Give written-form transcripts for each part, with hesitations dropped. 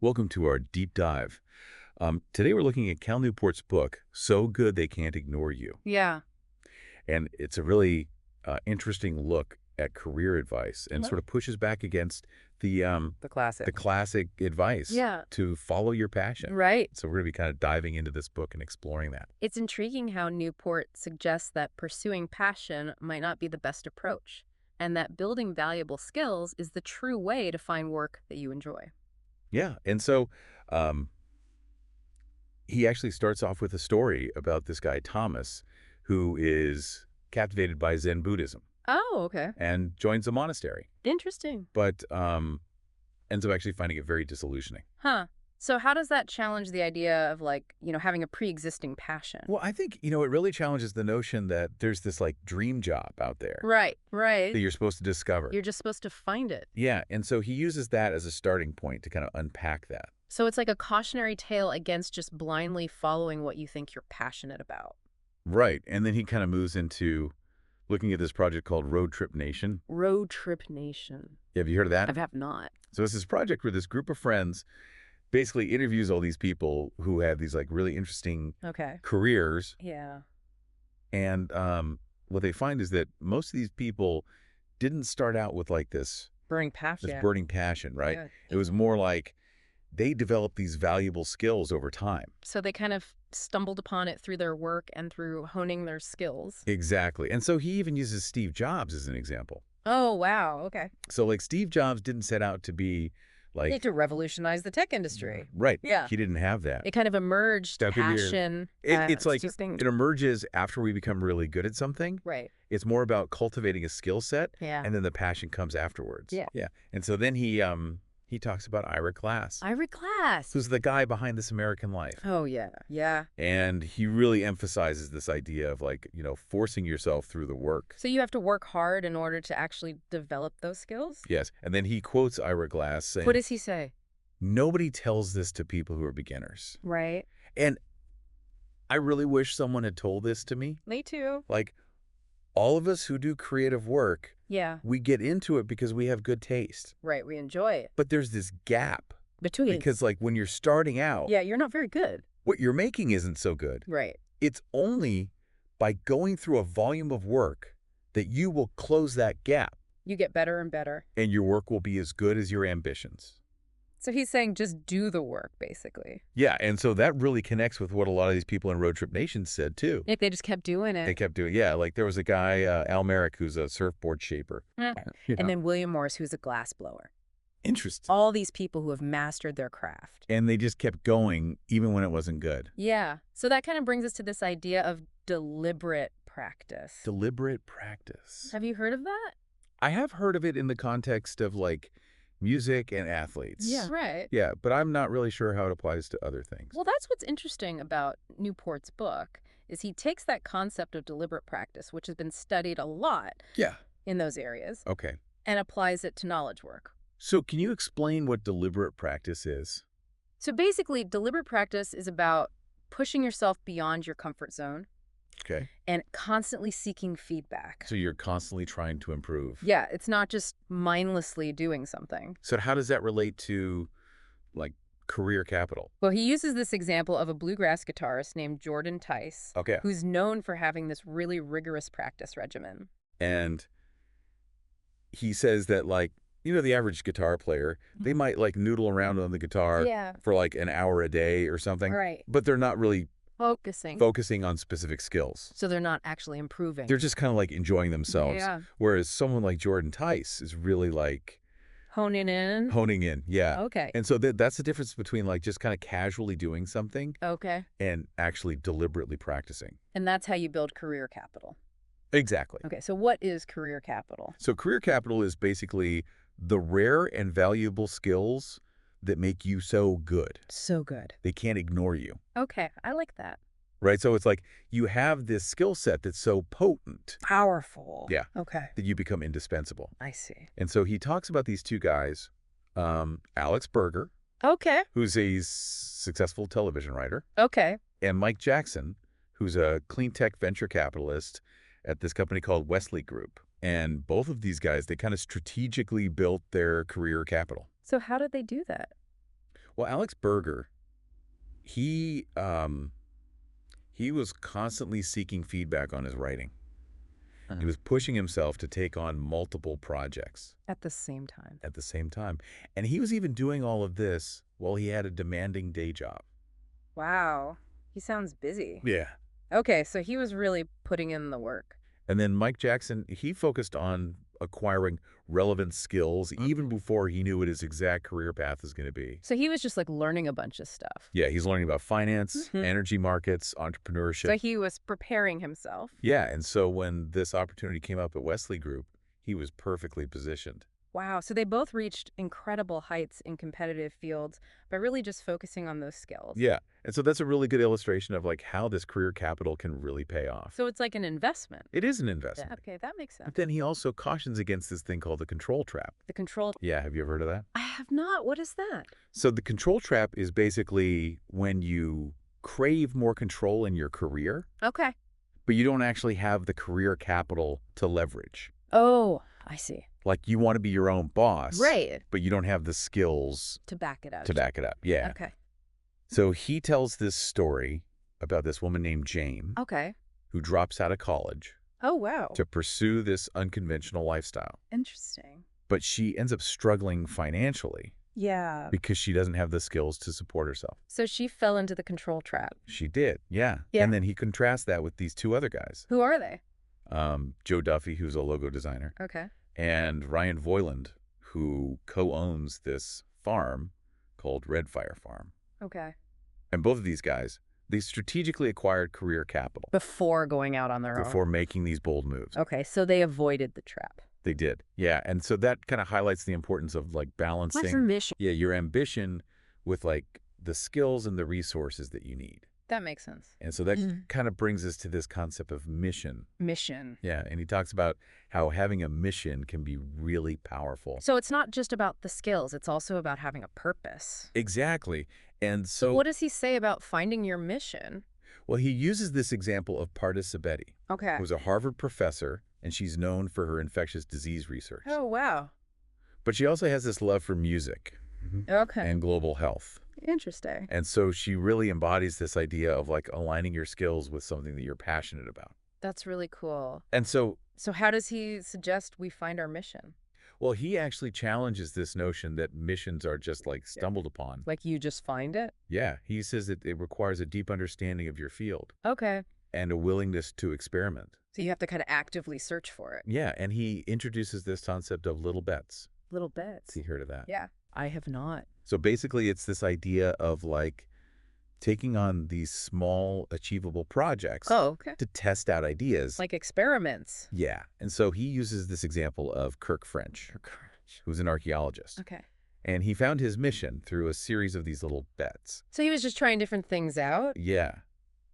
Welcome to our deep dive. Today we're looking at Cal Newport's book, So Good They Can't Ignore You. Yeah. And it's a really interesting look at career advice and Uh-huh. sort of pushes back against The the classic. classic advice Yeah. to follow your passion. Right. So we're going to be kind of diving into this book and exploring that. It's intriguing how Newport suggests that pursuing passion might not be the best approach, and that building valuable skills is the true way to find work that you enjoy. Yeah. And so um, he actually starts off with a story about this guy, Thomas, who is captivated by Zen Buddhism Oh, okay. and joins a monastery, Interesting. but ends up actually finding it very disillusioning. Huh. So how does that challenge the idea of having a pre-existing passion? Well, I think, it really challenges the notion that there's this like dream job out there Right, right. that you're supposed to discover. You're just supposed to find it. Yeah, and so he uses that as a starting point to kind of unpack that. So it's like a cautionary tale against just blindly following what you think you're passionate about. Right, and then he kind of moves into looking at this project called Road Trip Nation. Road Trip Nation. Have you heard of that? I have not. So it's this project where this group of friends basically interviews all these people who have these like really interesting Okay. careers, Yeah. and what they find is that most of these people didn't start out with like this Burning passion. burning passion, right? Yeah. It was more like they developed these valuable skills over time. So they kind of stumbled upon it through their work and through honing their skills. Exactly. And so he even uses Steve Jobs as an example. Oh, wow. Okay. So like Steve Jobs didn't set out to be They like, to revolutionize the tech industry. right. Yeah. He didn't have that. It kind of emerged Step in here. passion. It's like just things. it emerges after we become really good at something. Right. It's more about cultivating a skill set, Yeah. and then the passion comes afterwards. Yeah. Yeah. And so then he talks about Ira Glass, Ira Glass. who's the guy behind This American Life. Oh, yeah. Yeah. And he really emphasizes this idea of like, forcing yourself through the work. So you have to work hard in order to actually develop those skills? Yes. And then he quotes Ira Glass saying, What does he say? nobody tells this to people who are beginners. Right. And I really wish someone had told this to me. Me too. Like, all of us who do creative work, Yeah. we get into it because we have good taste. Right. We enjoy it. But there's this gap Between. because like when you're starting out, Yeah, you're not very good. what you're making isn't so good. Right. It's only by going through a volume of work that you will close that gap You get better and better. and your work will be as good as your ambitions. So he's saying just do the work, basically. Yeah, and so that really connects with what a lot of these people in Road Trip Nation said too. If they just kept doing They it. kept doing, yeah, like there was a guy, Al Merrick, who's a surfboard shaper. Mm. You know? And then William Morris, who's a glass blower. Interesting. All these people who have mastered their craft. And they just kept going even when it wasn't good. Yeah. So that kind of brings us to this idea of deliberate practice. Deliberate practice. Have you heard of that? I have heard of it in the context of like music and athletes. Right. Yeah, but I'm not really sure how it applies to other things. Well, that's what's interesting about Newport's book is he takes that concept of deliberate practice, which has been studied a lot Yeah. in those areas, Okay. and applies it to knowledge work. So can you explain what deliberate practice is? So basically, deliberate practice is about pushing yourself beyond your comfort zone Okay. and constantly seeking feedback. So you're constantly trying to improve. Yeah, it's not just mindlessly doing something. So how does that relate to like career capital? Well, he uses this example of a bluegrass guitarist named Jordan Tice, Okay. who's known for having this really rigorous practice regimen. And he says that like, the average guitar player, they might like noodle around on the guitar Yeah. for like an hour a day or something, Right. but they're not really Focusing. focusing on specific skills. So they're not actually improving. They're just kind of like enjoying themselves. Yeah. Whereas someone like Jordan Tice is really like Honing in. honing in. Yeah. Okay. And so that's the difference between like just kind of casually doing something Okay. and actually deliberately practicing. And that's how you build career capital. Exactly. Okay, so what is career capital? So career capital is basically the rare and valuable skills that make you so good. So good. They can't ignore you. Okay, I like that. Right? So it's like you have this skill set that's so potent Powerful. Yeah. Okay, that you become indispensable. I see. And so he talks about these two guys, Alex Berger, Okay. who's a successful television writer, Okay. and Mike Jackson, who's a clean tech venture capitalist at this company called Wesley Group. And both of these guys, they kind of strategically built their career capital. So how did they do that? Well, Alex Berger, he um, he was constantly seeking feedback on his writing. He Uh, was pushing himself to take on multiple projects At the same time. at the same time. And he was even doing all of this while he had a demanding day job. Wow. He sounds busy. Yeah. Okay, so he was really putting in the work. And then Mike Jackson, he focused on acquiring relevant skills even before he knew what his exact career path is going to be. So he was just like learning a bunch of stuff. Yeah, he's learning about finance, Mhm. energy markets, So entrepreneurship. he was preparing himself. Yeah, and so when this opportunity came up at Wesley Group, he was perfectly positioned. Wow. So they both reached incredible heights in competitive fields by really just focusing on those skills. Yeah, and so that's a really good illustration of like how this career capital can really pay off. So it's like an investment. It is an Yeah, investment. okay, that makes sense. But then he also cautions against this thing called the control trap. The control. Yeah, have you ever heard of that? I have not. What is that? So the control trap is basically when you crave more control in your career, Okay. but you don't actually have the career capital to leverage. Oh, I see. Like you want to be your own boss, Right. but you don't have the skills To back it up. to back it up. Yeah. Okay. So he tells this story about this woman named Jane Okay. who drops out of college Oh, wow. to pursue this unconventional lifestyle. Interesting. But she ends up struggling financially Yeah. because she doesn't have the skills to support herself. So she fell into the control trap. She did, yeah. Yeah. And then he contrasts that with these two other guys, Who are they? Joe Duffy, who's a logo designer, Okay. and Ryan Voiland, who co-owns this farm called Red Fire Farm. Okay. And both of these guys, they strategically acquired career capital Before going out on their before making these bold moves. own. Okay, so they avoided the trap. They did, yeah. And so that kind of highlights the importance of like balancing, mission? yeah, your ambition with like the skills and the resources that you need. That makes sense. And so that kind of brings us to this concept of mission. Mission. Yeah, and he talks about how having a mission can be really powerful. So it's not just about the skills, it's also about having a purpose. Exactly. And so, What does he say about finding your mission? well, he uses this example of Pardis Sabeti, Okay. who's a Harvard professor, and she's known for her infectious disease research. Oh, wow. But she also has this love for music Okay. and global health. Interesting. And so she really embodies this idea of like aligning your skills with something that you're passionate about. That's really cool. And so, So how does he suggest we find our mission? well, he actually challenges this notion that missions are just like stumbled upon. Like you just find it? Yeah, he says that it requires a deep understanding of your field Okay. and a willingness to experiment. So you have to kind of actively search for it. Yeah, and he introduces this concept of little bets. Little bits. Has he heard of that? Yeah. I have not. So basically, it's this idea of like taking on these small, achievable projects Oh, okay. to test out ideas. Like experiments. Yeah, and so he uses this example of Kirk French, who's an archaeologist. Okay. And he found his mission through a series of these little bets. So he was just trying different things out? Yeah,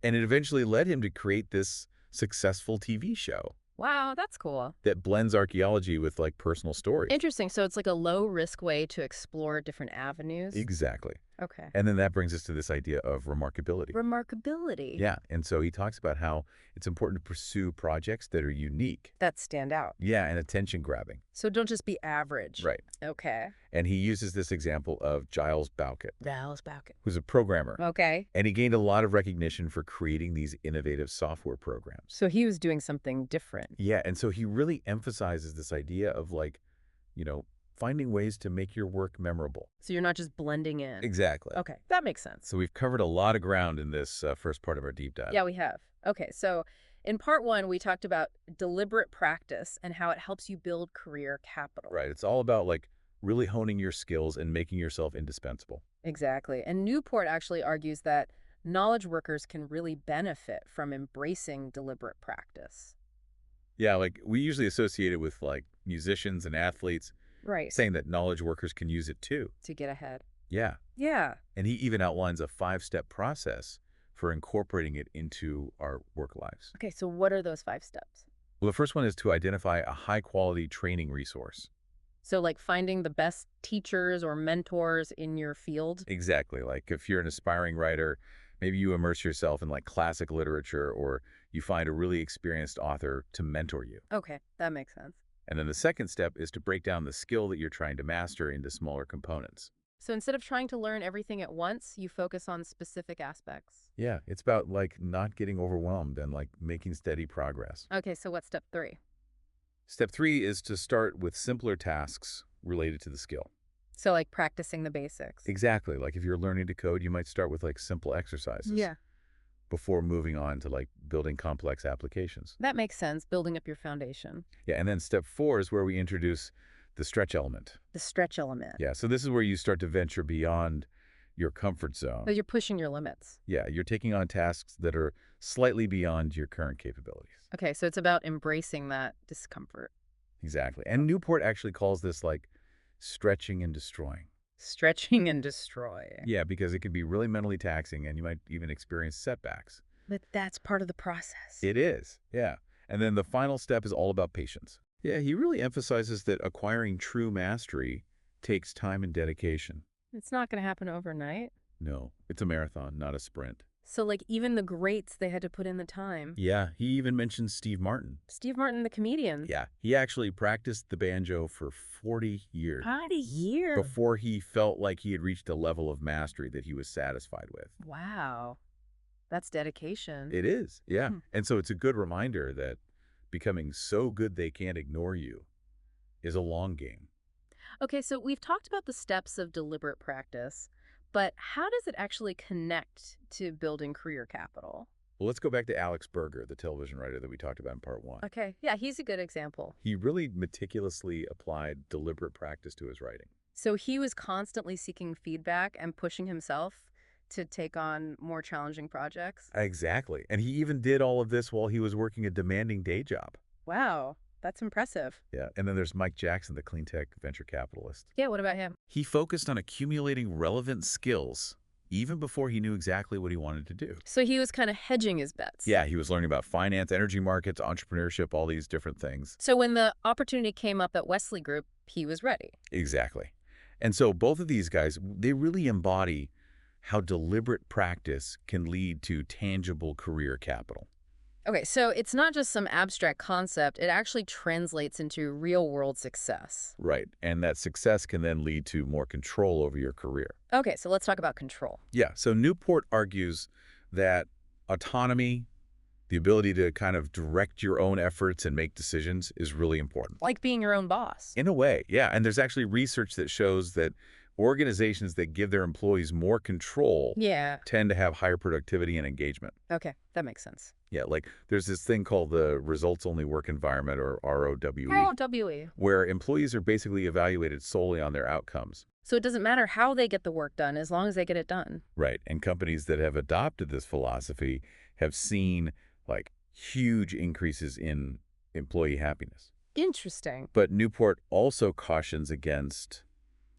and it eventually led him to create this successful TV show Wow, that's cool. that blends archaeology with like personal stories. Interesting. So it's like a low-risk way to explore different avenues? Exactly. Okay. And then that brings us to this idea of remarkability. Remarkability. Yeah, and so he talks about how it's important to pursue projects that are unique. That stand out. Yeah, and attention grabbing. So don't just be average. Right. Okay. And he uses this example of Giles Bowkett, Val's back. who's a programmer. Okay. And he gained a lot of recognition for creating these innovative software programs. So he was doing something different. Yeah, and so he really emphasizes this idea of like, finding ways to make your work memorable. So you're not just blending in. Exactly. Okay, that makes sense. So we've covered a lot of ground in this first part of our deep dive. Yeah, we have. Okay, so in part one, we talked about deliberate practice and how it helps you build career capital. Right. It's all about like really honing your skills and making yourself indispensable. Exactly. And Newport actually argues that knowledge workers can really benefit from embracing deliberate practice. Yeah, like we usually associate it with like musicians and athletes, Right. saying that knowledge workers can use it too. To get ahead. Yeah. Yeah. And he even outlines a 5-step process for incorporating it into our work lives. Okay, so what are those 5 steps? Well, the first one is to identify a high-quality training resource. So like finding the best teachers or mentors in your field? Exactly. Like if you're an aspiring writer, maybe you immerse yourself in like classic literature, or you find a really experienced author to mentor you. Okay, that makes sense. And then the second step is to break down the skill that you're trying to master into smaller components. So instead of trying to learn everything at once, you focus on specific aspects. Yeah, it's about like not getting overwhelmed and like making steady progress. Okay, so what's step 3? Step 3 is to start with simpler tasks related to the skill. So like practicing the basics. Exactly. Like if you're learning to code, you might start with like simple exercises Yeah. before moving on to like building complex applications. That makes sense, building up your foundation. Yeah, and then step 4 is where we introduce the stretch element. The stretch element. Yeah, so this is where you start to venture beyond your comfort So zone. you're pushing your limits. Yeah, you're taking on tasks that are slightly beyond your current capabilities. Okay, so it's about embracing that discomfort. Exactly. And Newport actually calls this like stretching and destroying. Stretching and destroy. Yeah, because it can be really mentally taxing and you might even experience setbacks. But that's part of the process. It is, yeah. And then the final step is all about patience. Yeah, he really emphasizes that acquiring true mastery takes time and dedication. It's not going to happen overnight. No, it's a marathon, not a sprint. So, like, even the greats, they had to put in the time. Yeah, he even mentions Steve Martin. Steve Martin, the comedian. Yeah, he actually practiced the banjo for 40 years 40 years. before he felt like he had reached a level of mastery that he was satisfied with. Wow. That's dedication. It is, yeah. Hmm. And so it's a good reminder that becoming so good they can't ignore you is a long game. Okay, so we've talked about the steps of deliberate practice, but how does it actually connect to building career capital? Well, let's go back to Alex Berger, the television writer that we talked about in part 1. Okay, yeah, he's a good example. He really meticulously applied deliberate practice to his writing. So he was constantly seeking feedback and pushing himself to take on more challenging projects. Exactly. And he even did all of this while he was working a demanding day job. Wow, that's impressive. Yeah. And then there's Mike Jackson, the clean tech venture capitalist. Yeah, what about him? He focused on accumulating relevant skills even before he knew exactly what he wanted to do. So he was kind of hedging his bets. Yeah, he was learning about finance, energy markets, entrepreneurship, all these different things. So when the opportunity came up at Wesley Group, he was ready. Exactly. And so both of these guys, they really embody how deliberate practice can lead to tangible career capital. Okay, so it's not just some abstract concept, it actually translates into real-world success. Right. And that success can then lead to more control over your career. Okay, so let's talk about control. Yeah. So Newport argues that autonomy, the ability to kind of direct your own efforts and make decisions is really important. Like being your own boss. In a way, yeah. And there's actually research that shows that organizations that give their employees more control Yeah. tend to have higher productivity and engagement. Okay, that makes sense. Yeah, like there's this thing called the results-only work environment, or ROWE, ROWE. where employees are basically evaluated solely on their outcomes. So it doesn't matter how they get the work done as long as they get it done. Right. And companies that have adopted this philosophy have seen like huge increases in employee happiness. Interesting. But Newport also cautions against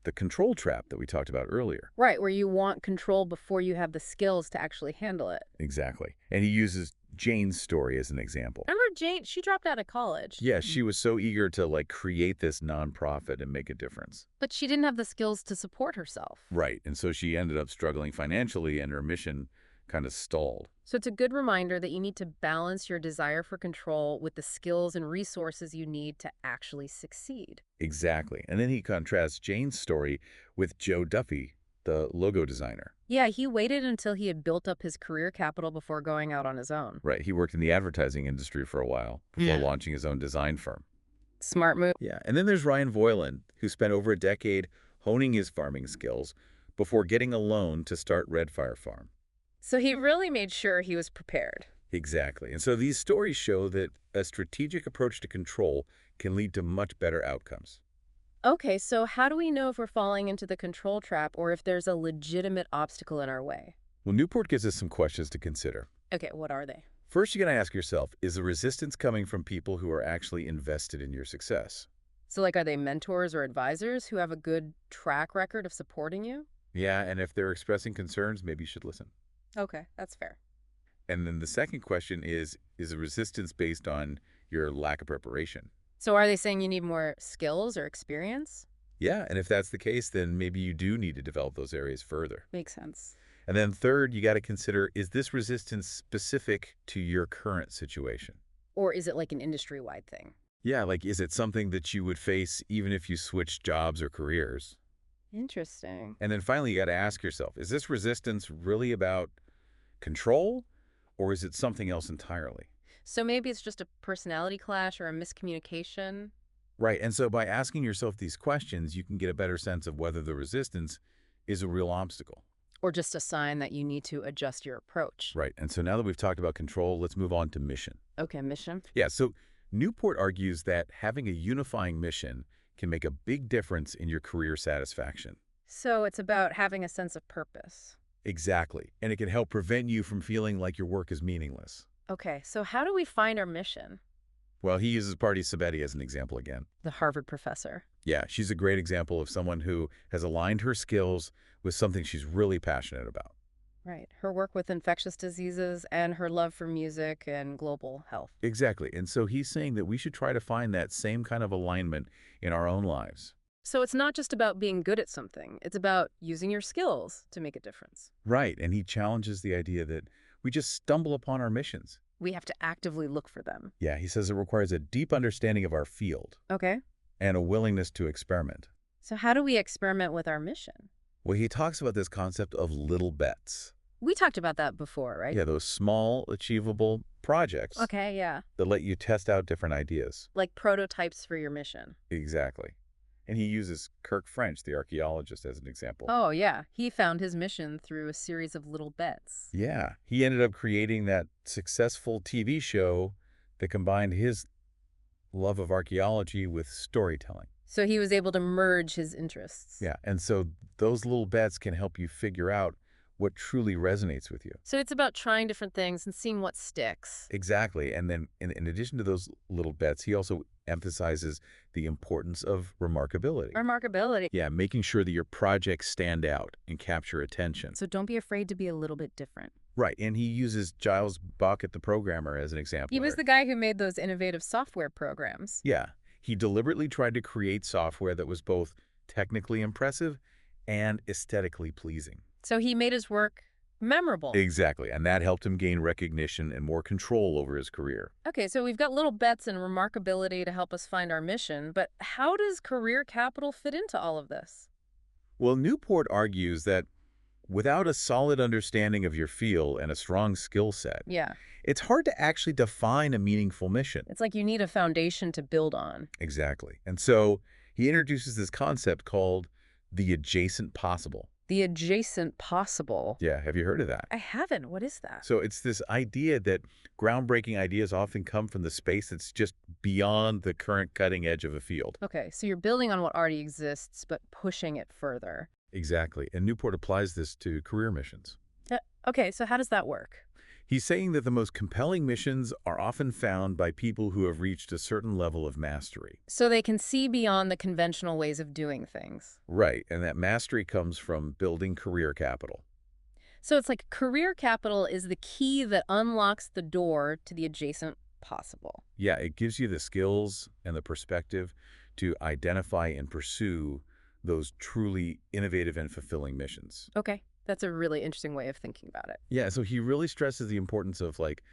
the control trap that we talked about earlier. Right, where you want control before you have the skills to actually handle it. Exactly. And he uses Jane's story as an example. Remember Jane? She dropped out of college. Yeah, she was so eager to like create this nonprofit and make a difference. But she didn't have the skills to support herself. Right. And so she ended up struggling financially and her mission kind of stalled. So it's a good reminder that you need to balance your desire for control with the skills and resources you need to actually succeed. Exactly. And then he contrasts Jane's story with Joe Duffy, the logo designer. Yeah, he waited until he had built up his career capital before going out on his own. Right. He worked in the advertising industry for a while before launching his own design firm. Smart move. Yeah. And then there's Ryan Voiland, who spent over a decade honing his farming skills before getting a loan to start Red Fire Farm. So he really made sure he was prepared. Exactly. And so these stories show that a strategic approach to control can lead to much better outcomes. Okay, so how do we know if we're falling into the control trap or if there's a legitimate obstacle in our way? Well, Newport gives us some questions to consider. Okay, what are they? First, you're going to ask yourself, is the resistance coming from people who are actually invested in your success? So, like, are they mentors or advisors who have a good track record of supporting you? Yeah, and if they're expressing concerns, maybe you should listen. Okay, that's fair. And then the second question is the resistance based on your lack of preparation? So are they saying you need more skills or experience? Yeah, and if that's the case, then maybe you do need to develop those areas further. Makes sense. And then third, you got to consider, is this resistance specific to your current situation? Or is it like an industry-wide thing? Yeah, like is it something that you would face even if you switched jobs or careers? Interesting. And then finally, you got to ask yourself, is this resistance really about control, or is it something else entirely? So maybe it's just a personality clash or a miscommunication, Right. And so by asking yourself these questions, you can get a better sense of whether the resistance is a real obstacle. or just a sign that you need to adjust your approach. Right. And so now that we've talked about control, let's move on to mission. Okay, mission. Yeah. So Newport argues that having a unifying mission can make a big difference in your career satisfaction. So it's about having a sense of purpose. Exactly. And it can help prevent you from feeling like your work is meaningless. Okay, so how do we find our mission? Well, he uses Party Sabetti as an example again. The Harvard professor. Yeah, she's a great example of someone who has aligned her skills with something she's really passionate about. Right. Her work with infectious diseases and her love for music and global health. Exactly. And so he's saying that we should try to find that same kind of alignment in our own lives. So it's not just about being good at something, it's about using your skills to make a difference. Right. And he challenges the idea that we just stumble upon our missions. We have to actively look for them. Yeah, he says it requires a deep understanding of our field Okay. and a willingness to experiment. So how do we experiment with our mission? Well, he talks about this concept of little bets. We talked about that before, right? Yeah, those small, achievable projects Okay, yeah. that let you test out different ideas. Like prototypes for your mission. Exactly. And he uses Kirk French, the archaeologist, as an example. Oh, yeah. He found his mission through a series of little bets. Yeah, he ended up creating that successful TV show that combined his love of archaeology with storytelling. So he was able to merge his interests. Yeah, and so those little bets can help you figure out what truly resonates with you. So it's about trying different things and seeing what sticks. Exactly. And then in addition to those little bets, he also emphasizes the importance of remarkability. Remarkability. Yeah, making sure that your projects stand out and capture attention. So don't be afraid to be a little bit different. Right, and he uses Giles Bucket, the programmer, as an example. He was the guy who made those innovative software programs. Yeah, he deliberately tried to create software that was both technically impressive and aesthetically pleasing. So he made his work memorable. Exactly, and that helped him gain recognition and more control over his career. Okay, so we've got little bets and remarkability to help us find our mission, but how does career capital fit into all of this? Well, Newport argues that without a solid understanding of your field and a strong skill set, Yeah, it's hard to actually define a meaningful mission. it's like you need a foundation to build on. Exactly. And so he introduces this concept called the adjacent possible. The adjacent possible. Yeah, have you heard of that? I haven't. What is that? So it's this idea that groundbreaking ideas often come from the space that's just beyond the current cutting edge of a field. Okay, so you're building on what already exists, but pushing it further. Exactly. And Newport applies this to career missions. Okay, so how does that work? He's saying that the most compelling missions are often found by people who have reached a certain level of mastery. So they can see beyond the conventional ways of doing things. Right, and that mastery comes from building career capital. So it's like career capital is the key that unlocks the door to the adjacent possible. Yeah, it gives you the skills and the perspective to identify and pursue those truly innovative and fulfilling missions. Okay, that's a really interesting way of thinking about it. Yeah, so he really stresses the importance of like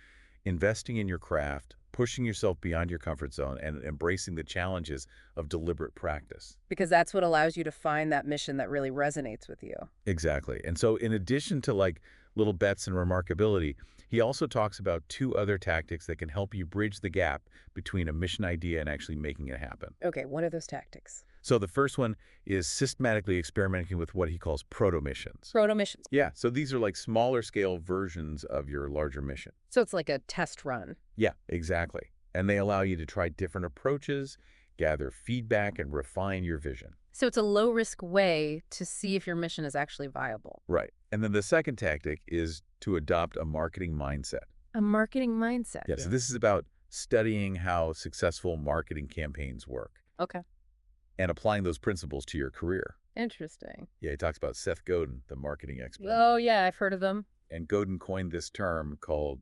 investing in your craft, pushing yourself beyond your comfort zone, and embracing the challenges of deliberate practice. Because that's what allows you to find that mission that really resonates with you. Exactly. And so in addition to like little bets and remarkability, he also talks about two other tactics that can help you bridge the gap between a mission idea and actually making it happen. Okay, what are those tactics? So the first one is systematically experimenting with what he calls proto-missions. Proto-missions. Yeah, so these are like smaller scale versions of your larger mission. So it's like a test run. Yeah, exactly. And they allow you to try different approaches, gather feedback, and refine your vision. So it's a low-risk way to see if your mission is actually viable. Right. And then the second tactic is to adopt a marketing mindset. A marketing mindset. Yeah, so this is about studying how successful marketing campaigns work Okay. and applying those principles to your career. Interesting. Yeah, he talks about Seth Godin, the marketing expert. Oh, yeah, I've heard of them. And Godin coined this term called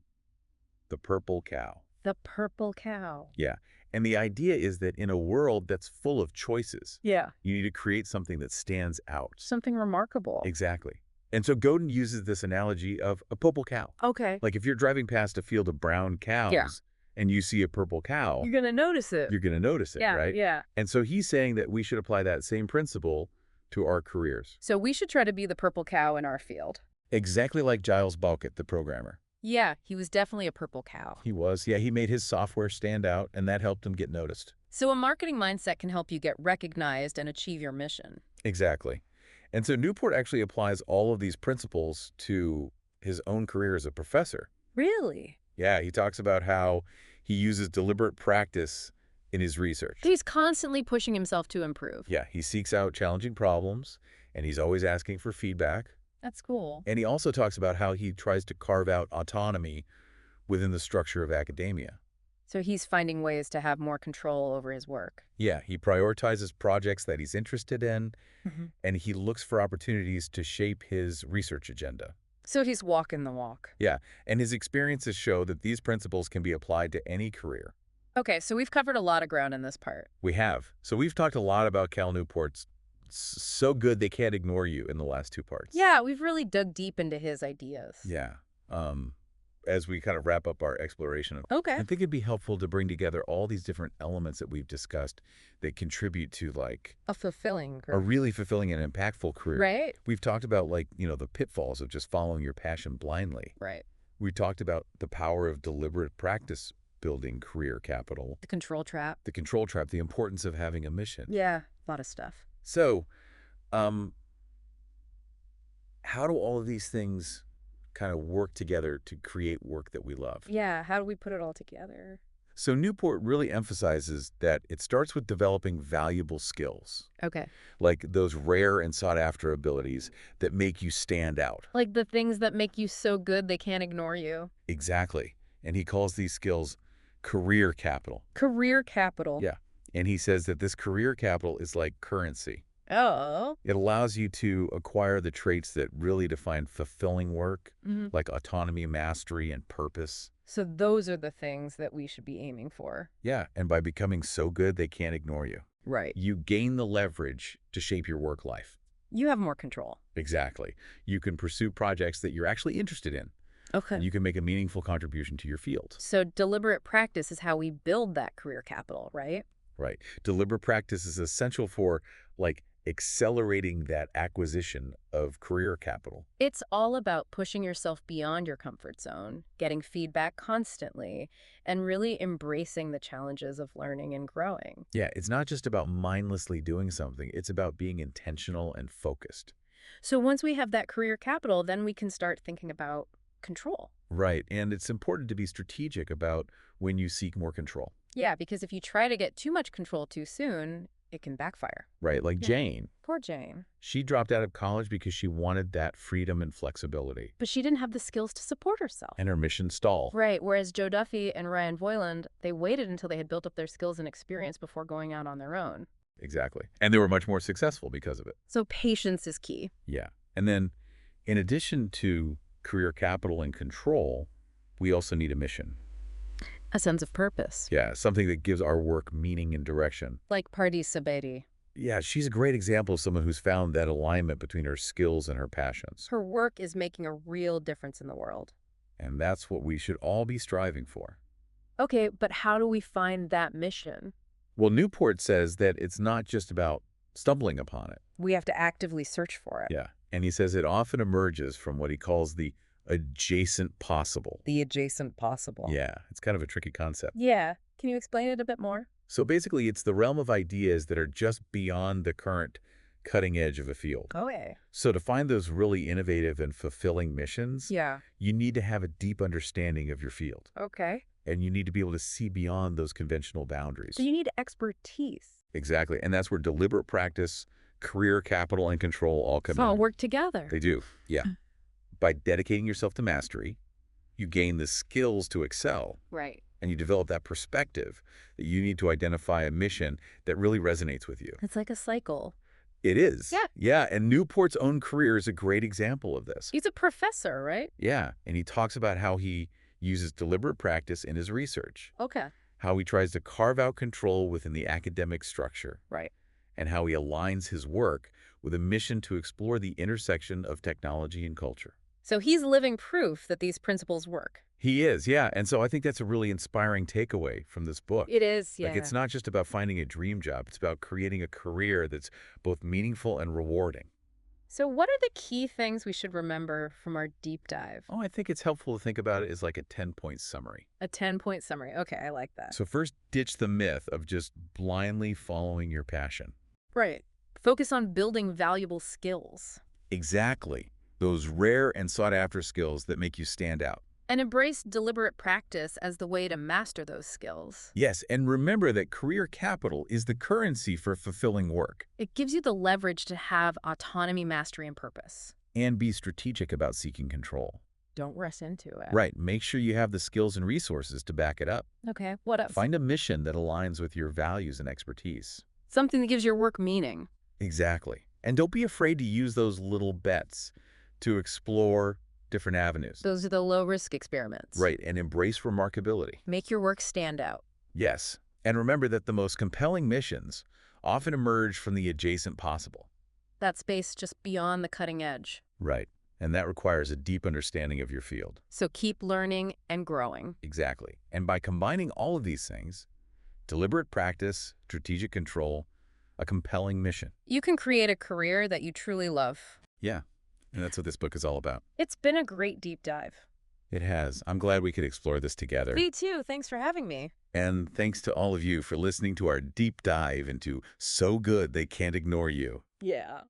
the purple cow. The purple cow. Yeah. And the idea is that in a world that's full of choices, Yeah. you need to create something that stands out. Something remarkable. Exactly. And so Godin uses this analogy of a purple cow. Okay. Like if you're driving past a field of brown cows and you see a purple cow, You're going to notice it. you're going to notice it, Yeah, right? yeah. And so he's saying that we should apply that same principle to our careers. So we should try to be the purple cow in our field. Exactly like Giles Balkett, the programmer. Yeah, he was definitely a purple cow. He was. Yeah, he made his software stand out, and that helped him get noticed. So a marketing mindset can help you get recognized and achieve your mission. Exactly. And so Newport actually applies all of these principles to his own career as a professor. Really? Yeah, he talks about how he uses deliberate practice in his research. So he's constantly pushing himself to improve. Yeah, he seeks out challenging problems, and he's always asking for feedback. That's cool. And he also talks about how he tries to carve out autonomy within the structure of academia. So he's finding ways to have more control over his work. Yeah, he prioritizes projects that he's interested in, Hmm. and he looks for opportunities to shape his research agenda. So he's walking the walk. Yeah, and his experiences show that these principles can be applied to any career. Okay, so we've covered a lot of ground in this part. We have. So we've talked a lot about Cal Newport's so good they can't ignore you in the last two parts. Yeah, we've really dug deep into his ideas. Yeah. As we kind of wrap up our exploration, Okay. I think it'd be helpful to bring together all these different elements that we've discussed that contribute to like A fulfilling a really fulfilling and impactful career. Right? We've talked about like, the pitfalls of just following your passion blindly. Right. We talked about the power of deliberate practice building career capital, The control trap. the control trap, the importance of having a mission. Yeah, a lot of stuff. So, how do all of these things kind of work together to create work that we love? Yeah, how do we put it all together? So Newport really emphasizes that it starts with developing valuable skills, Okay. like those rare and sought-after abilities that make you stand out. Like the things that make you so good they can't ignore you. Exactly. And he calls these skills career capital. Career capital. Yeah. And he says that this career capital is like currency. Oh. It allows you to acquire the traits that really define fulfilling work, Hmm. like autonomy, mastery, and purpose. So those are the things that we should be aiming for. Yeah, and by becoming so good, they can't ignore you. Right. You gain the leverage to shape your work life. You have more control. Exactly. You can pursue projects that you're actually interested in, Okay. and you can make a meaningful contribution to your field. So deliberate practice is how we build that career capital, right? Right. Deliberate practice is essential for, like, accelerating that acquisition of career capital. It's all about pushing yourself beyond your comfort zone, getting feedback constantly, and really embracing the challenges of learning and growing. Yeah, it's not just about mindlessly doing something. It's about being intentional and focused. So once we have that career capital, then we can start thinking about control. Right. And it's important to be strategic about when you seek more control. Yeah, because if you try to get too much control too soon, it can backfire. Right. Like Yeah. Jane. Poor Jane. She dropped out of college because she wanted that freedom and flexibility. But she didn't have the skills to support herself. And her mission stalled. Right, whereas Joe Duffy and Ryan Voiland, they waited until they had built up their skills and experience before going out on their own. Exactly. And they were much more successful because of it. So patience is key. Yeah. And then in addition to career capital and control, we also need a mission. A sense of purpose. Yeah, something that gives our work meaning and direction. Like Pardis Sabeti. Yeah, she's a great example of someone who's found that alignment between her skills and her passions. Her work is making a real difference in the world. And that's what we should all be striving for. Okay, but how do we find that mission? Well, Newport says that it's not just about stumbling upon it. We have to actively search for it. Yeah. And he says it often emerges from what he calls the adjacent possible. The adjacent possible. Yeah, it's kind of a tricky concept. Yeah. Can you explain it a bit more? So basically, it's the realm of ideas that are just beyond the current cutting edge of a field. Okay. So to find those really innovative and fulfilling missions, Yeah. you need to have a deep understanding of your field. Okay. And you need to be able to see beyond those conventional boundaries. So you need expertise. Exactly. And that's where deliberate practice, career capital, and control all come So all in. work together. They do. Yeah. By dedicating yourself to mastery, you gain the skills to excel. Right. And you develop that perspective that you need to identify a mission that really resonates with you. It's like a cycle. It is. Yeah. Yeah. And Newport's own career is a great example of this. He's a professor, right? Yeah. And he talks about how he uses deliberate practice in his research, Okay. how he tries to carve out control within the academic structure, Right. and how he aligns his work with a mission to explore the intersection of technology and culture. So he's living proof that these principles work. He is, yeah. And so I think that's a really inspiring takeaway from this book. It is, Like, yeah. it's not just about finding a dream job. It's about creating a career that's both meaningful and rewarding. So, what are the key things we should remember from our deep dive? Oh, I think it's helpful to think about it as like a 10-point summary. A 10-point summary. Okay, I like that. So first, ditch the myth of just blindly following your passion. Right. Focus on building valuable skills Exactly. Those rare and sought-after skills that make you stand out. and embrace deliberate practice as the way to master those skills. Yes, and remember that career capital is the currency for fulfilling work. It gives you the leverage to have autonomy, mastery, and purpose. And be strategic about seeking control. Don't rush into it. Right, make sure you have the skills and resources to back it up. Okay, what else? Find a mission that aligns with your values and expertise. Something that gives your work meaning. Exactly. And don't be afraid to use those little bets to explore different avenues. Those are the low-risk experiments. Right, and embrace remarkability. Make your work stand out. Yes, and remember that the most compelling missions often emerge from the adjacent possible. That space just beyond the cutting edge. Right, and that requires a deep understanding of your field. So keep learning and growing. Exactly. And by combining all of these things, deliberate practice, strategic control, a compelling mission. You can create a career that you truly love. Yeah, and that's what this book is all about. It's been a great deep dive. It has. I'm glad we could explore this together. Me too. Thanks for having me. And thanks to all of you for listening to our deep dive into So Good They Can't Ignore You. Yeah.